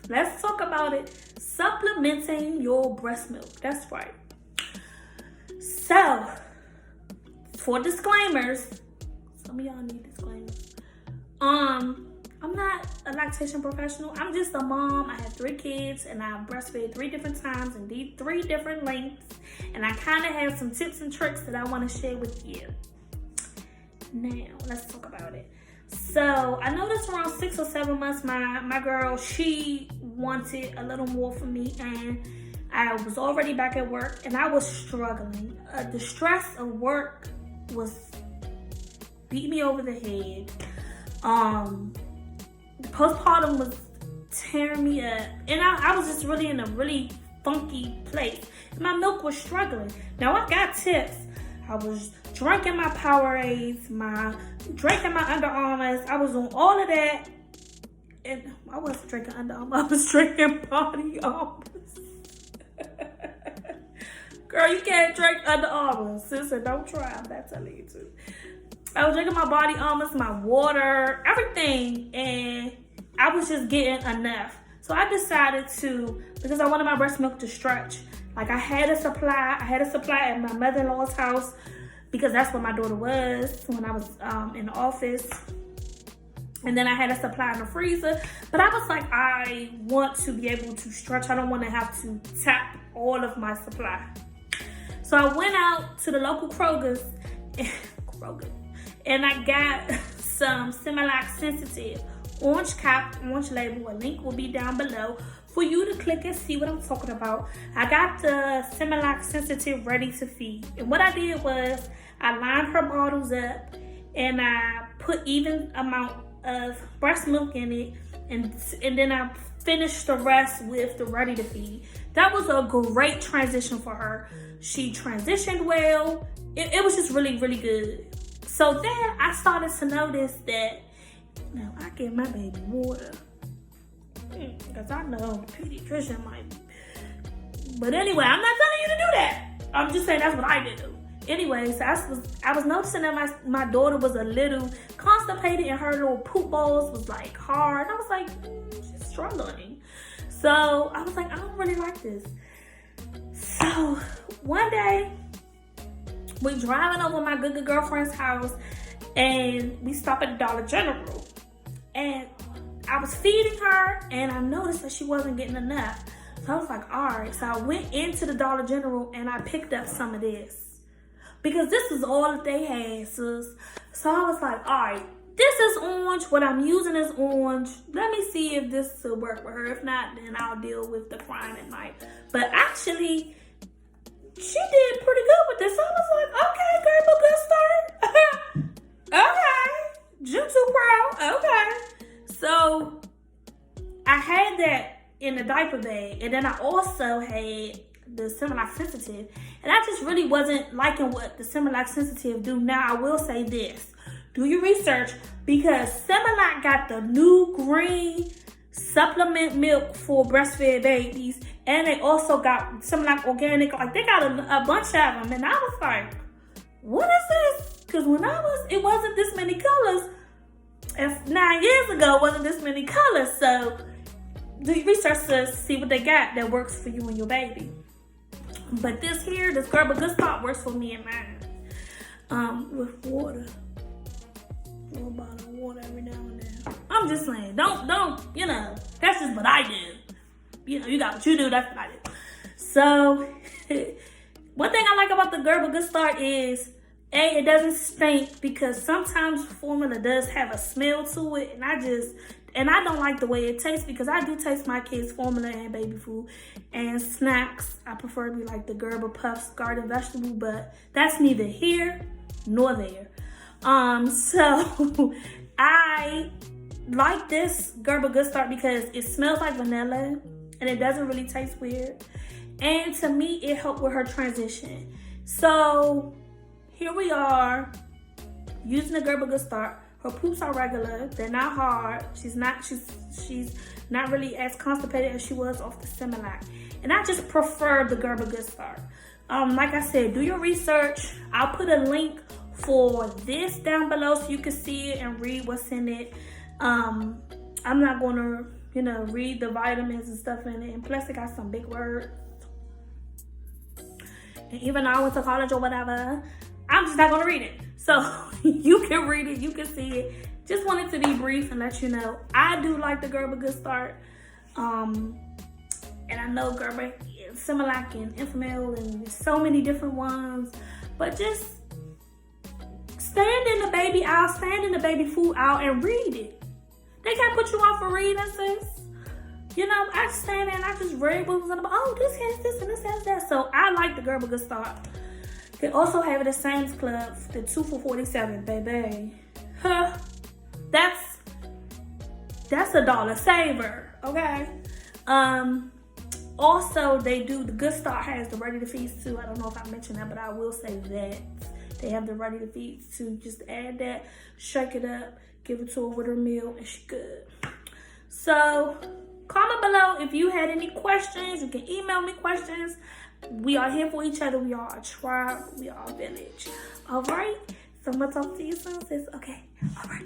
Let's talk about it. Supplementing your breast milk. That's right. So, for disclaimers, some of y'all need disclaimers. I'm not a lactation professional. I'm just a mom. I have 3 kids and I breastfed 3 different times and 3 different lengths. And I kind of have some tips and tricks that I want to share with you. Now, let's talk about it. So, I noticed around 6 or 7 months, my girl, she wanted a little more from me, and I was already back at work, and I was struggling. The stress of work was beating me over the head. The postpartum was tearing me up, and I was just really in a really funky place. My milk was struggling. Now, I got tips. I was drinking my Powerades, drinking my Under Armours. I was on all of that. And I wasn't drinking Under Armour. I was drinking Body Armours. Girl, you can't drink Under Armour. Sister, don't try. I'm not telling you to. I was drinking my Body Armours, my water, everything. And I was just getting enough. So I decided to, because I wanted my breast milk to stretch. Like I had a supply at my mother-in-law's house because that's where my daughter was when I was in the office. And then I had a supply in the freezer. But I was like, I want to be able to stretch. I don't want to have to tap all of my supply. So I went out to the local Kroger's, and I got some Similac Sensitive. Orange cap, orange label. A link will be down below for you to click and see what I'm talking about. I got the Similac Sensitive ready to feed. And what I did was I lined her bottles up and I put even amount of breast milk in it, and then I finished the rest with the ready to feed. That was a great transition for her. She transitioned well. It was just really, really good. So then I started to notice that now I give my baby water. Because I know the pediatrician might. But anyway, I'm not telling you to do that. I'm just saying that's what I do. Anyway, so I was noticing that my daughter was a little constipated and her little poop bowls was like hard. I was like, she's struggling. So I was like, I don't really like this. So one day, we driving over my good girlfriend's house and we stop at the Dollar General. And I was feeding her and I noticed that she wasn't getting enough. So I was like, all right. So I went into the Dollar General and I picked up some of this. Because this is all that they had, sis. So I was like, all right, this is orange. What I'm using is orange. Let me see if this will work with her. If not, then I'll deal with the crying at night. But actually, she did pretty good with this. So I was like, okay, Gerber, good start. Okay. Jutsu Pro. Okay. So I had that in the diaper bag. And then I also had the Similac Sensitive. And I just really wasn't liking what the Similac Sensitive do. Now, I will say this. Do your research, because Similac got the new green supplement milk for breastfed babies. And they also got Similac Organic. Like, they got a bunch of them. And I was like, what is this? Because when it wasn't this many colors. And 9 years ago, it wasn't this many colors. So, do your research to see what they got that works for you and your baby. But this Gerber Good Start works for me and mine. With water. A little bottle of water every now and then. I'm just saying, don't, that's just what I do. You got what you do, that's what I do. So, one thing I like about the Gerber Good Start is, A, it doesn't stink, because sometimes formula does have a smell to it, and I don't like the way it tastes, because I do taste my kids' formula and baby food and snacks. I prefer to be like the Gerber Puffs garden vegetable, but that's neither here nor there. So I like this Gerber Good Start because it smells like vanilla and it doesn't really taste weird. And to me, it helped with her transition. So here we are using the Gerber Good Start. Her poops are regular. They're not hard. She's not really as constipated as she was off the Similac. And I just prefer the Gerber Good Start. Like I said, do your research. I'll put a link for this down below so you can see it and read what's in it. I'm not going to you know, read the vitamins and stuff in it. And plus, it got some big words. And even though I went to college or whatever, I'm just not gonna read it. So you can read it, you can see it. Just wanted to be brief and let you know I do like the Gerber Good Start. And I know Gerber, Similac and Infamil, and so many different ones. But just stand in the baby aisle, stand in the baby food aisle and read it. They can't put you on for reading, sis. You know, I just stand there and I just read what was about. Oh, this has this and this has that. So I like the Gerber Good Start. They also have it at Sam's Club, the 2 for $47, baby. Huh? That's a dollar saver, okay? Also, they do, the Good Start has the ready to feast too. I don't know if I mentioned that, but I will say that. They have the ready to feast too. Just add that, shake it up, give it to her with her meal, and she's good. So, comment below if you had any questions. You can email me questions. We are here for each other. We are a tribe. We are a village. All right? So I'm going to talk to you soon, sis. Okay. All right.